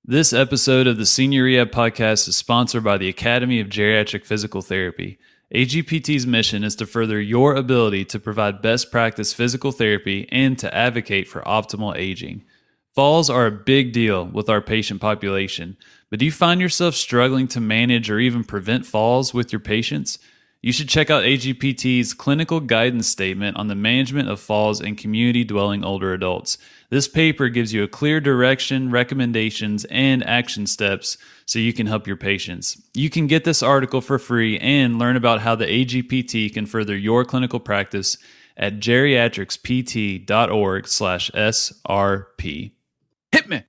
This episode of the Senior Rehab Podcast is sponsored by the Academy of Geriatric Physical Therapy. AGPT's mission is to further your ability to provide best practice physical therapy and to advocate for optimal aging. Falls are a big deal with our patient population, but do you find yourself struggling to manage or even prevent falls with your patients? You should check out AGPT's clinical guidance statement on the management of falls in community-dwelling older adults. This paper gives you a clear direction, recommendations, and action steps so you can help your patients. You can get this article for free and learn about how the AGPT can further your clinical practice at geriatricspt.org/SRP. Hit me!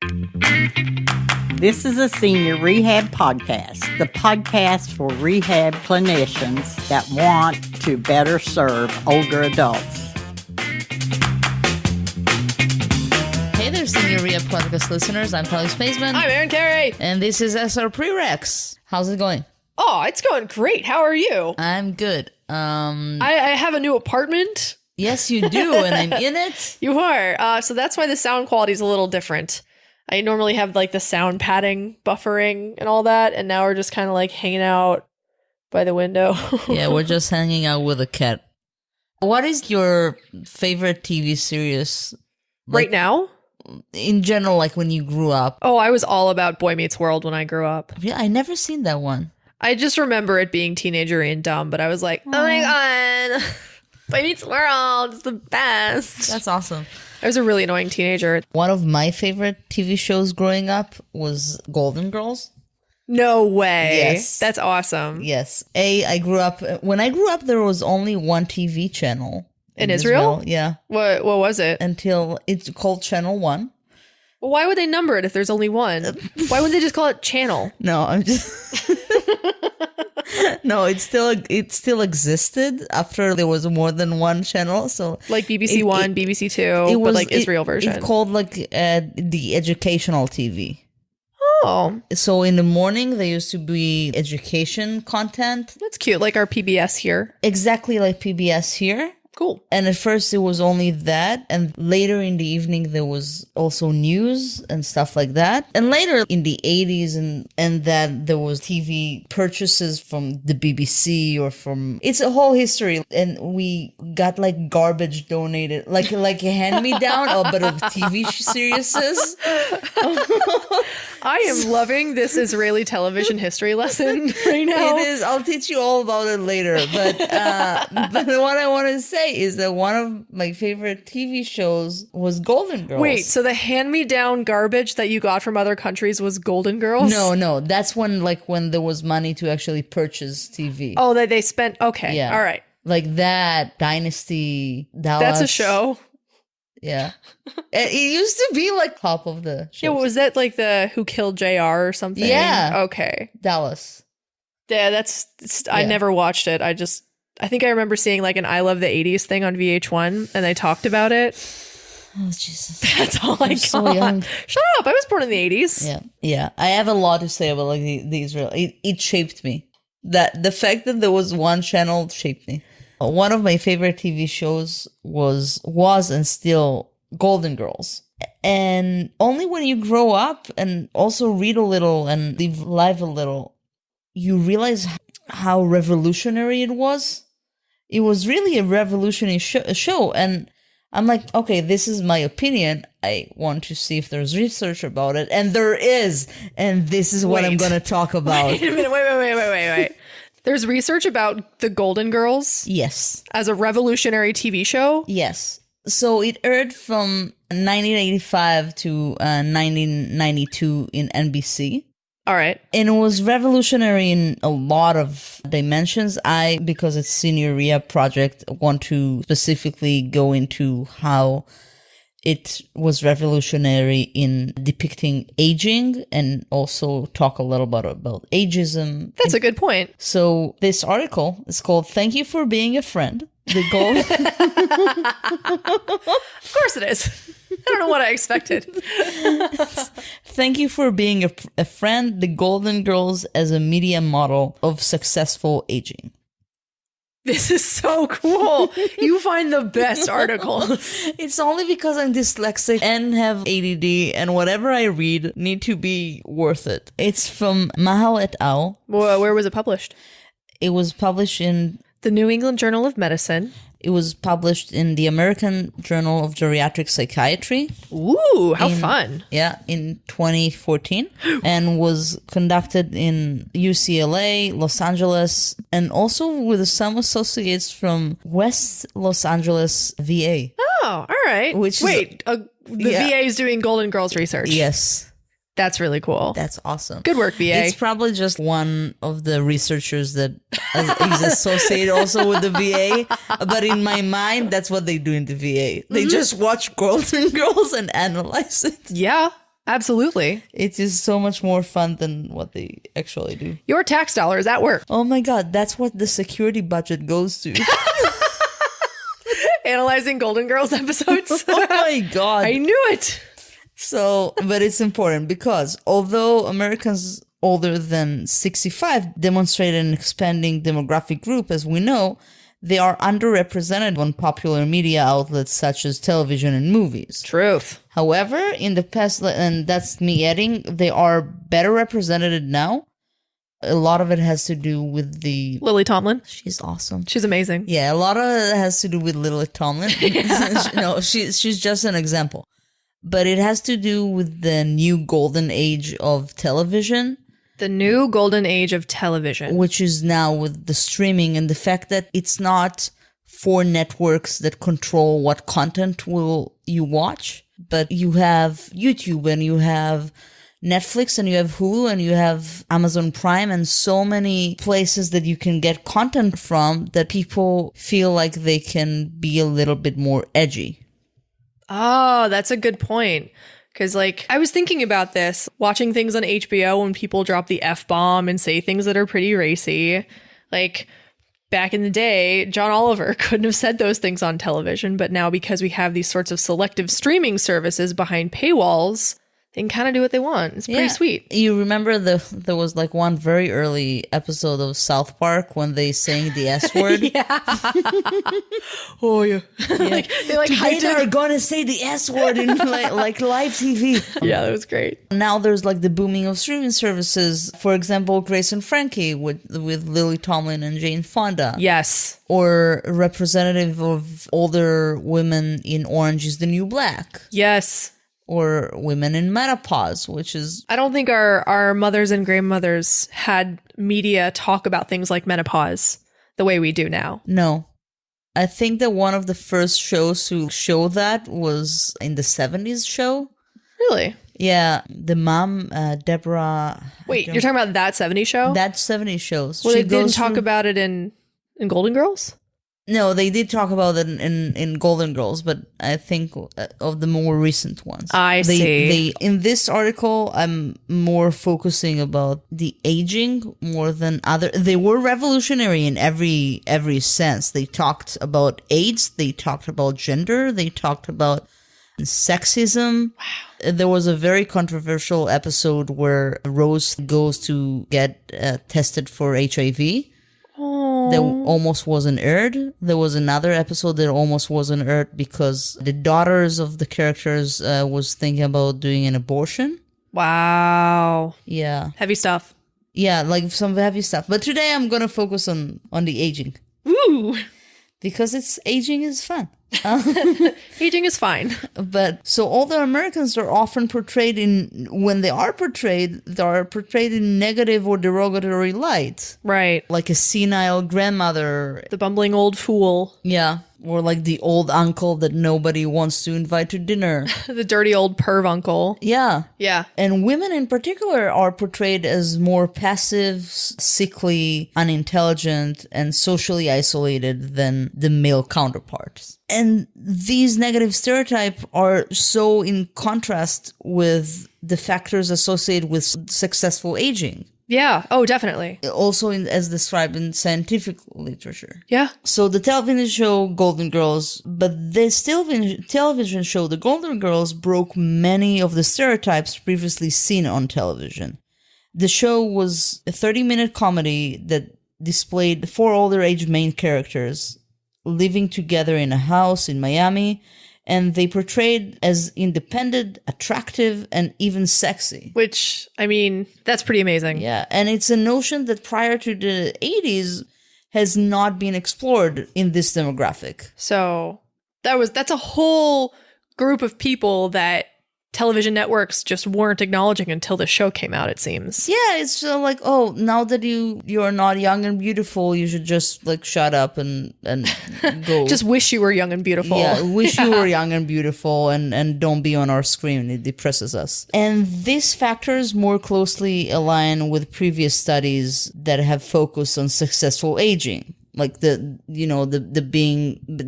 This is a Senior Rehab Podcast, the podcast for rehab clinicians that want to better serve older adults. Hey there, Senior Rehab Podcast listeners. I'm Tali Spaceman. I'm Erinn Carey. And this is SRP Rex. How's it going? Oh, it's going great. How are you? I'm good. I have a new apartment. Yes, you do, and I'm in it. You are. So that's why the sound quality is a little different. I normally have like the sound padding, buffering, and all that, and now we're just kind of like hanging out by the window. Yeah, we're just hanging out with a cat. What is your favorite TV series? Right now? In general, like when you grew up. Oh, I was all about Boy Meets World when I grew up. Yeah, I never seen that one. I just remember it being teenager and dumb, but I was like, oh my god, Boy Meets World is the best. That's awesome. I was a really annoying teenager. One of my favorite TV shows growing up was Golden Girls. No way. Yes. That's awesome. Yes. When I grew up, there was only one TV channel. In Israel? Yeah. What was it? Until it's called Channel 1. Well, why would they number it if there's only one? Why wouldn't they just call it Channel? No, I'm just... No, it still existed after there was more than one channel. So like BBC One, BBC Two, but like Israel version. It's called like the educational TV. Oh, so in the morning there used to be education content. That's cute, like our PBS here. Exactly like PBS here. Cool. And at first it was only that, and later in the evening there was also news and stuff like that. And later in the 80s and that there was TV purchases from the BBC or from... It's a whole history. And we got like garbage donated, like a hand-me-down, but of TV series. I am loving this Israeli television history lesson right now. It is. I'll teach you all about it later. But what I want to say is that one of my favorite TV shows was Golden Girls. Wait, so the hand-me-down garbage that you got from other countries was Golden Girls? No. That's when there was money to actually purchase TV. Oh, that they spent... Okay, yeah. All right. Like that, Dynasty, Dallas. That's a show? Yeah. It used to be like top of the shows. Yeah, was that like the Who Killed JR or something? Yeah. Okay. Dallas. Yeah, I never watched it. I think I remember seeing like an I Love the 80s thing on VH1 and they talked about it. Oh, Jesus. That's all I got. So young. Shut up. I was born in the 80s. Yeah. Yeah. I have a lot to say about like the Israel. It shaped me. That the fact that there was one channel shaped me. One of my favorite TV shows was and still Golden Girls. And only when you grow up and also read a little and live life a little, you realize how revolutionary it was. It was really a revolutionary show. And I'm like, okay, this is my opinion. I want to see if there's research about it. And there is. And this is what I'm going to talk about. Wait a minute. Wait. There's research about the Golden Girls? Yes. As a revolutionary TV show? Yes. So it aired from 1985 to 1992 in NBC. All right. And it was revolutionary in a lot of dimensions. Because it's Senior Rehab Project, want to specifically go into how it was revolutionary in depicting aging and also talk a little bit about ageism. That's a good point. So this article is called "Thank You for Being a Friend." The goal. Of course it is. I don't know what I expected. Thank you for being a friend. The Golden Girls as a media model of successful aging. This is so cool. You find the best articles. It's only because I'm dyslexic and have ADD, and whatever I read need to be worth it. It's from Mahal et al. Where was it published? It was published in... The New England Journal of Medicine. It was published in the American Journal of Geriatric Psychiatry. Ooh, how fun. Yeah, in 2014. And was conducted in UCLA, Los Angeles, and also with some associates from West Los Angeles VA. Oh, all right. The VA is doing Golden Girls research. Yes. That's really cool. That's awesome. Good work, VA. It's probably just one of the researchers that is associated also with the VA. But in my mind, that's what they do in the VA. They just watch Golden Girls and analyze it. Yeah, absolutely. It is so much more fun than what they actually do. Your tax dollars at work. Oh my God, that's what the security budget goes to. Analyzing Golden Girls episodes. Oh my God. I knew it. So, but it's important because although Americans older than 65 demonstrate an expanding demographic group, as we know, they are underrepresented on popular media outlets such as television and movies. Truth. However, in the past, and that's me adding, they are better represented now. A lot of it has to do with the... Lily Tomlin. She's awesome. She's amazing. Yeah, a lot of it has to do with Lily Tomlin. No, she's just an example. But it has to do with the new golden age of television. The new golden age of television. Which is now with the streaming and the fact that it's not 4 networks that control what content will you watch. But you have YouTube and you have Netflix and you have Hulu and you have Amazon Prime and so many places that you can get content from that people feel like they can be a little bit more edgy. Oh, that's a good point. Because, I was thinking about this, watching things on HBO when people drop the F-bomb and say things that are pretty racy. Back in the day, John Oliver couldn't have said those things on television, but now because we have these sorts of selective streaming services behind paywalls, they can kind of do what they want. It's pretty sweet. You remember there was one very early episode of South Park when they sang the S word? Yeah. Oh, yeah. They Today they're gonna say the S word in live TV. Yeah, that was great. Now there's the booming of streaming services. For example, Grace and Frankie with Lily Tomlin and Jane Fonda. Yes. Or representative of older women in Orange is the New Black. Yes. Or women in menopause, which is... I don't think our mothers and grandmothers had media talk about things like menopause the way we do now. No. I think that one of the first shows to show that was in the 70s show. Really? Yeah. The mom, Deborah... Wait, you're talking about that 70s show? That 70s shows. Well, they didn't talk about it in Golden Girls? No, they did talk about it in Golden Girls, but I think of the more recent ones. I see. In this article, I'm more focusing about the aging more than other. They were revolutionary in every sense. They talked about AIDS. They talked about gender. They talked about sexism. Wow. There was a very controversial episode where Rose goes to get tested for HIV. That almost wasn't aired. There was another episode that almost wasn't aired because the daughters of the characters was thinking about doing an abortion. Wow. Yeah. Heavy stuff. Yeah, some heavy stuff. But today I'm going to focus on the aging. Ooh. Because aging is fun. Aging is fine. But so older Americans are often portrayed when they are portrayed in negative or derogatory light. Right. Like a senile grandmother. The bumbling old fool. Yeah. Or the old uncle that nobody wants to invite to dinner. The dirty old perv uncle. Yeah. Yeah. And women in particular are portrayed as more passive, sickly, unintelligent, and socially isolated than the male counterparts. And these negative stereotypes are so in contrast with the factors associated with successful aging. Yeah. Oh, definitely. Also as described in scientific literature. Yeah. So the television show Golden Girls, but this television show, The Golden Girls, broke many of the stereotypes previously seen on television. The show was a 30-minute comedy that displayed 4 older age main characters living together in a house in Miami, and they portrayed as independent, attractive, and even sexy. Which, I mean, that's pretty amazing. Yeah, and it's a notion that prior to the 80s has not been explored in this demographic. So that's a whole group of people that television networks just weren't acknowledging until the show came out, it seems. Yeah, it's like, oh, now that you're not young and beautiful, you should just like shut up and go. Just wish you were young and beautiful. Yeah, wish you were young and beautiful and don't be on our screen. It depresses us. And these factors more closely align with previous studies that have focused on successful aging. Like the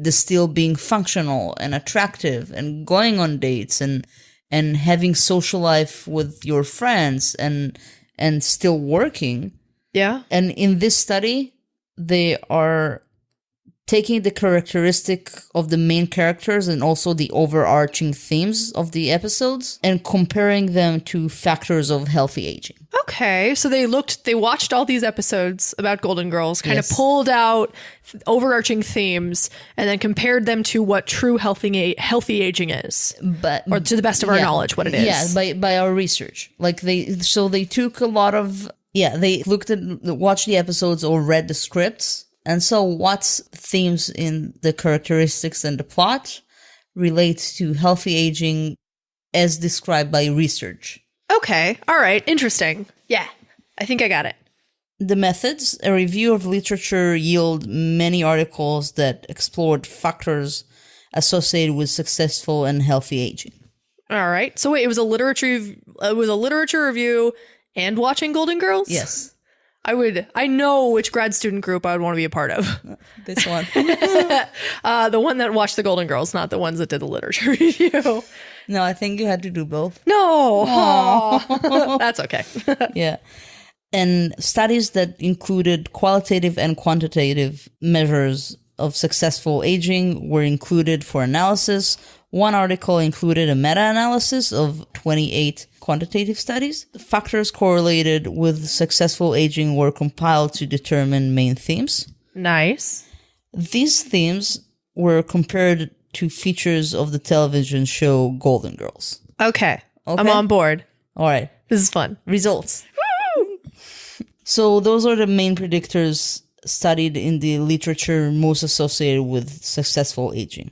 still being functional and attractive and going on dates and having social life with your friends and still working. Yeah. And in this study, they are taking the characteristic of the main characters and also the overarching themes of the episodes and comparing them to factors of healthy aging. Okay, so they watched all these episodes about Golden Girls, kind of pulled out overarching themes, and then compared them to what true healthy aging is, or to the best of our knowledge, what it is. Yeah, by our research. Like they took a lot of they watched the episodes or read the scripts, and so what's themes in the characteristics and the plot relates to healthy aging as described by research. Okay. All right. Interesting. Yeah. I think I got it. The methods, a review of literature yield many articles that explored factors associated with successful and healthy aging. All right. So wait, it was a literature review and watching Golden Girls? Yes. I know which grad student group I would want to be a part of. This one. The one that watched the Golden Girls, not the ones that did the literature review. No, I think you had to do both. No. That's okay. Yeah. And studies that included qualitative and quantitative measures of successful aging were included for analysis. One article included a meta-analysis of 28 quantitative studies. The factors correlated with successful aging were compiled to determine main themes. Nice. These themes were compared to features of the television show Golden Girls. Okay. I'm on board. All right. This is fun. Results. Woo! So those are the main predictors studied in the literature most associated with successful aging.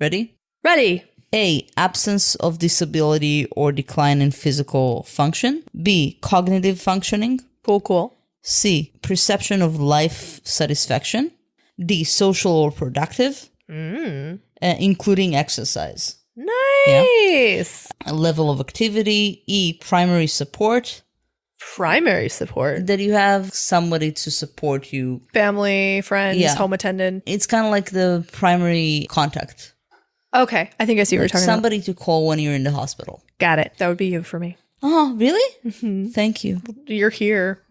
Ready? Ready. A, absence of disability or decline in physical function. B, cognitive functioning. Cool. C, perception of life satisfaction. D, social or productive. Including exercise. Nice. A level of activity. E, primary support. Primary support? That you have somebody to support you. Family, friends, home attendant. It's kind of like the primary contact. Okay, I think I see what you're talking somebody to call when you're in the hospital. Got it. That would be you for me. Oh, really? Mm-hmm. Thank you. You're here.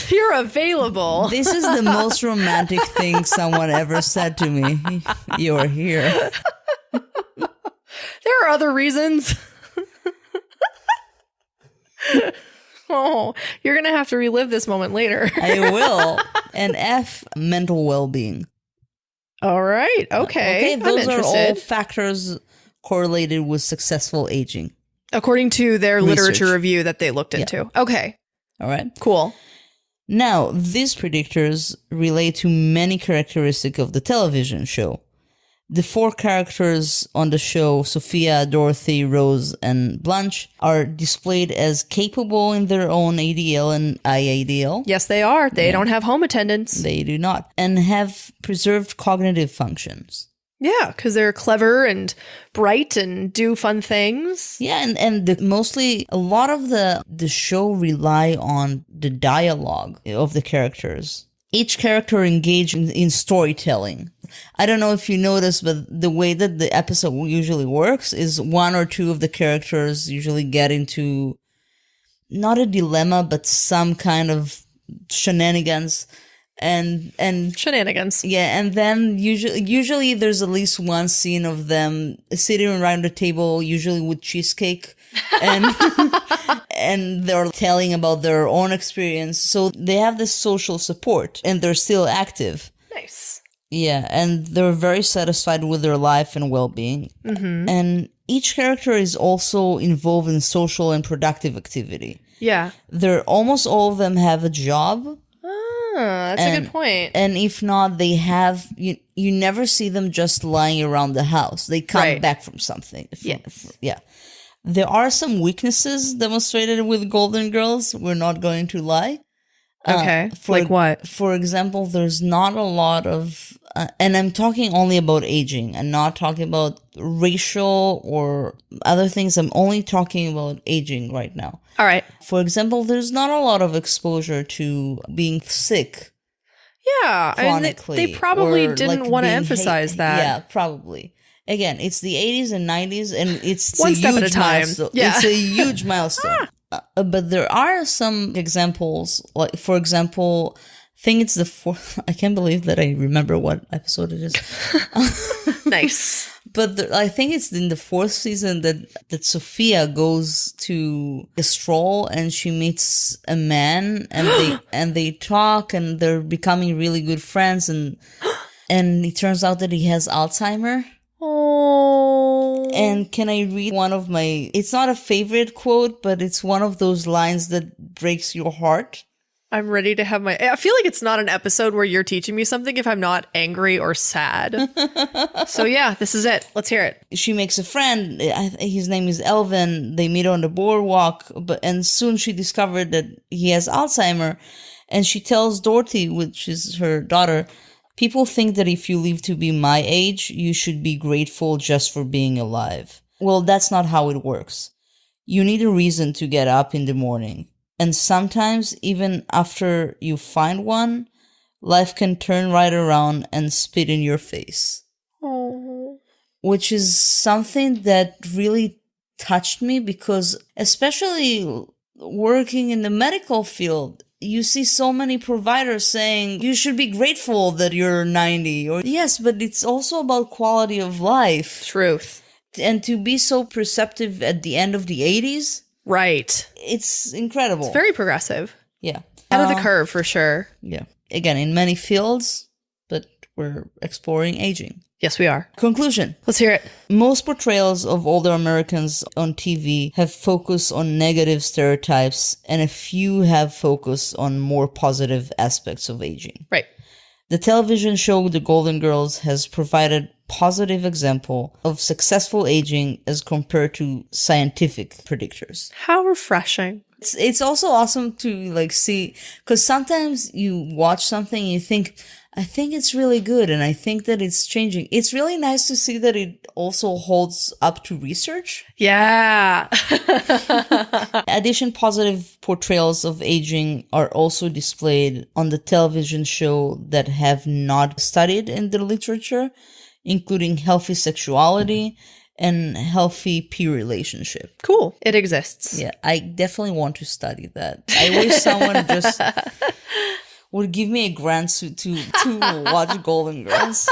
You're available. This is the most romantic thing someone ever said to me. You're here. There are other reasons. Oh, you're going to have to relive this moment later. I will. And F, mental well-being. All right. Okay. Those are all factors correlated with successful aging. According to their literature review that they looked into. Yeah. Okay. All right. Cool. Now, these predictors relate to many characteristics of the television show. The 4 characters on the show, Sophia, Dorothy, Rose, and Blanche, are displayed as capable in their own ADL and IADL. Yes, they are. They don't have home attendants. They do not. And have preserved cognitive functions. Yeah, because they're clever and bright and do fun things. Yeah, and mostly a lot of the show rely on the dialogue of the characters. Each character engaged in storytelling. I don't know if you noticed, but the way that the episode usually works is 1 or 2 of the characters usually get into not a dilemma, but some kind of shenanigans. And shenanigans. Yeah, and then usually there's at least one scene of them sitting around the table, usually with cheesecake, and and they're telling about their own experience. So they have this social support and they're still active. Nice. Yeah, and they're very satisfied with their life and well-being. Mm-hmm. And each character is also involved in social and productive activity. Yeah. Almost all of them have a job. That's a good point. And if not, they have, you never see them just lying around the house. They come back from something. Yeah. There are some weaknesses demonstrated with Golden Girls. We're not going to lie. Okay. Like what? For example, there's not a lot of, and I'm talking only about aging. I'm not talking about racial or other things. I'm only talking about aging right now. All right. For example, there's not a lot of exposure to being sick. Yeah. I mean, they probably didn't want to emphasize that. Yeah, probably. Again, it's the 80s and 90s, and it's one step at a time. Milestone. Yeah. It's a huge milestone. But there are some examples, like, for example, I think it's the fourth. I can't believe that I remember what episode it is. Nice. But I think it's in the fourth season that Sophia goes to a stroll and she meets a man and they talk and they're becoming really good friends and it turns out that he has Alzheimer. Oh. And can I read one of my, it's not a favorite quote, but it's one of those lines that breaks your heart. I'm ready to have I feel like it's not an episode where you're teaching me something if I'm not angry or sad. So yeah, this is it. Let's hear it. She makes a friend. His name is Elvin. They meet on the boardwalk, and soon she discovered that he has Alzheimer. And she tells Dorothy, which is her daughter, people think that if you live to be my age, you should be grateful just for being alive. Well, that's not how it works. You need a reason to get up in the morning. And sometimes, even after you find one, life can turn right around and spit in your face. Oh. Which is something that really touched me because, especially working in the medical field, you see so many providers saying, you should be grateful that you're 90. Or yes, but it's also about quality of life. Truth. And to be so perceptive at the end of the 80s... Right. It's incredible. It's very progressive. Yeah. Ahead of the curve, for sure. Yeah. Again, in many fields, but we're exploring aging. Yes, we are. Conclusion. Let's hear it. Most portrayals of older Americans on TV have focused on negative stereotypes, and a few have focused on more positive aspects of aging. Right. The television show The Golden Girls has provided positive example of successful aging as compared to scientific predictors. How refreshing. It's also awesome to see, because sometimes you watch something and you think, I think it's really good and I think that it's changing. It's really nice to see that it also holds up to research. Yeah. Addition, positive portrayals of aging are also displayed on the television show that have not studied in the literature, including healthy sexuality and healthy peer relationship. Cool. It exists. Yeah, I definitely want to study that. I wish someone just would give me a grant to watch Golden Girls.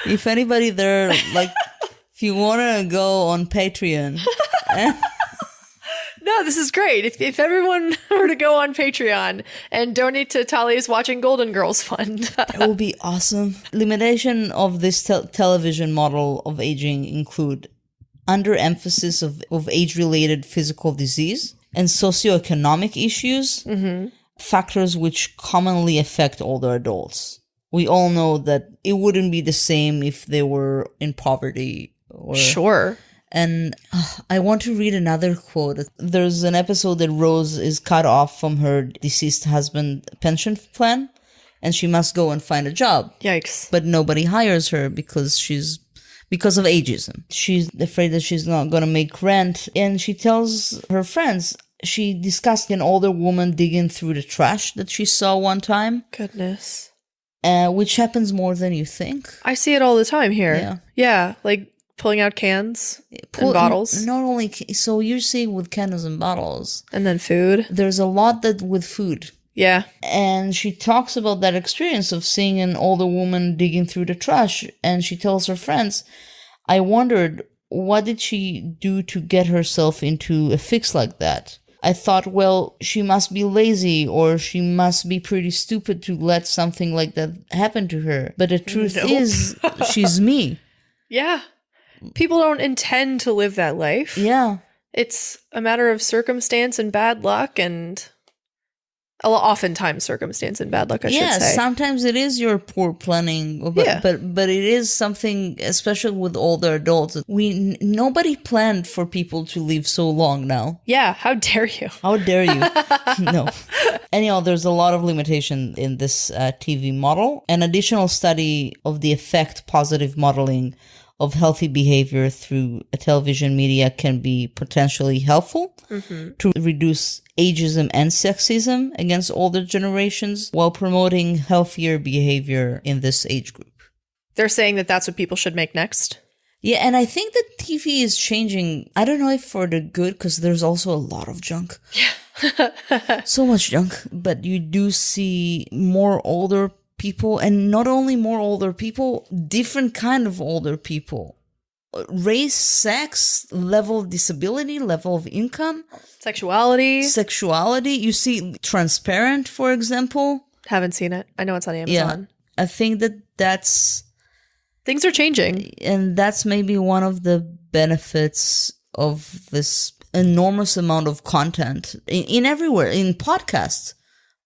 If anybody there, if you want to go on Patreon. No, this is great. If everyone were to go on Patreon and donate to Tali's Watching Golden Girls Fund. That would be awesome. Limitation of this television model of aging include underemphasis of age-related physical disease and socioeconomic issues, factors which commonly affect older adults. We all know that it wouldn't be the same if they were in poverty. Sure. And I want to read another quote. There's an episode that Rose is cut off from her deceased husband's pension plan, and she must go and find a job. Yikes. But nobody hires her because of ageism. She's afraid that she's not going to make rent, and she tells her friends. She discussed an older woman digging through the trash that she saw one time. Goodness. Which happens more than you think. I see it all the time here. Yeah. Yeah, like pulling out cans and bottles. Not only, so you're seeing with cans and bottles. And then food. There's a lot that with food. Yeah. And she talks about that experience of seeing an older woman digging through the trash. And she tells her friends, I wondered what did she do to get herself into a fix like that? I thought, well, she must be lazy or she must be pretty stupid to let something like that happen to her. But the truth is, she's me. Yeah. People don't intend to live that life. Yeah. It's a matter of circumstance and bad luck, and oftentimes circumstance and bad luck, I should say. Yeah, sometimes it is your poor planning, but it is something, especially with older adults. Nobody planned for people to live so long now. Yeah, how dare you? How dare you? No. Anyhow, there's a lot of limitation in this TV model. An additional study of the effect positive modeling of healthy behavior through a television media can be potentially helpful to reduce ageism and sexism against older generations while promoting healthier behavior in this age group. They're saying that that's what people should make next. Yeah, and I think that TV is changing. I don't know if for the good, because there's also a lot of junk. Yeah. So much junk. But you do see more older people, and not only more older people, different kind of older people. Race, sex, level of disability, level of income. Sexuality. You see Transparent, for example. Haven't seen it. I know it's on Amazon. Yeah, I think that's... Things are changing. And that's maybe one of the benefits of this enormous amount of content in everywhere, in podcasts.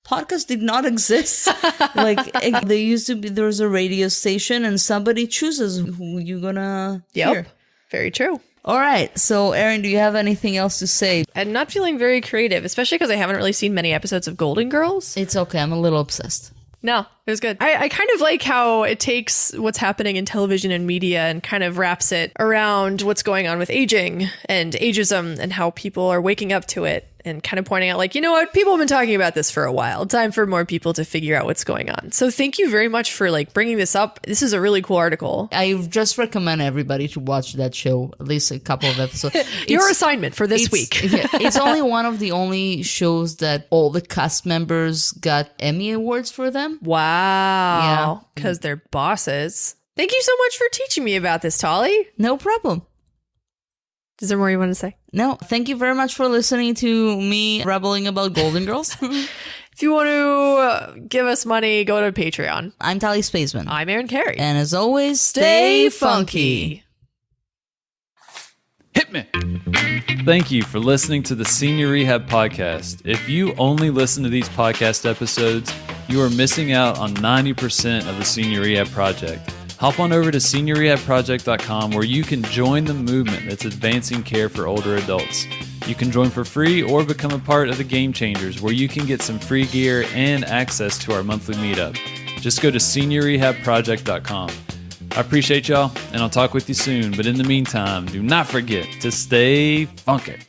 Podcasts did not exist. Like, there used to be, there was a radio station and somebody chooses who you're gonna hear. Very true. All right. So, Erinn, do you have anything else to say? I'm not feeling very creative, especially because I haven't really seen many episodes of Golden Girls. It's okay. I'm a little obsessed. No, it was good. I kind of like how it takes what's happening in television and media and kind of wraps it around what's going on with aging and ageism and how people are waking up to it and kind of pointing out, like, you know what, people have been talking about this for a while. Time for more people to figure out what's going on. So thank you very much for like bringing this up. This is a really cool article. I just recommend everybody to watch that show, at least a couple of episodes. Your assignment for this week. Yeah, it's only one of the only shows that all the cast members got Emmy Awards for them. Wow. Yeah. Because they're bosses. Thank you so much for teaching me about this, Tali. No problem. Is there more you want to say? No. Thank you very much for listening to me rambling about Golden Girls. If you want to give us money, go to Patreon. I'm Tali Spaceman. I'm Erinn Carey. And as always, stay funky. Hit me. Thank you for listening to the Senior Rehab Podcast. If you only listen to these podcast episodes, you are missing out on 90% of the Senior Rehab Project. Hop on over to seniorrehabproject.com where you can join the movement that's advancing care for older adults. You can join for free or become a part of the Game Changers where you can get some free gear and access to our monthly meetup. Just go to seniorrehabproject.com. I appreciate y'all, and I'll talk with you soon. But in the meantime, do not forget to stay funky.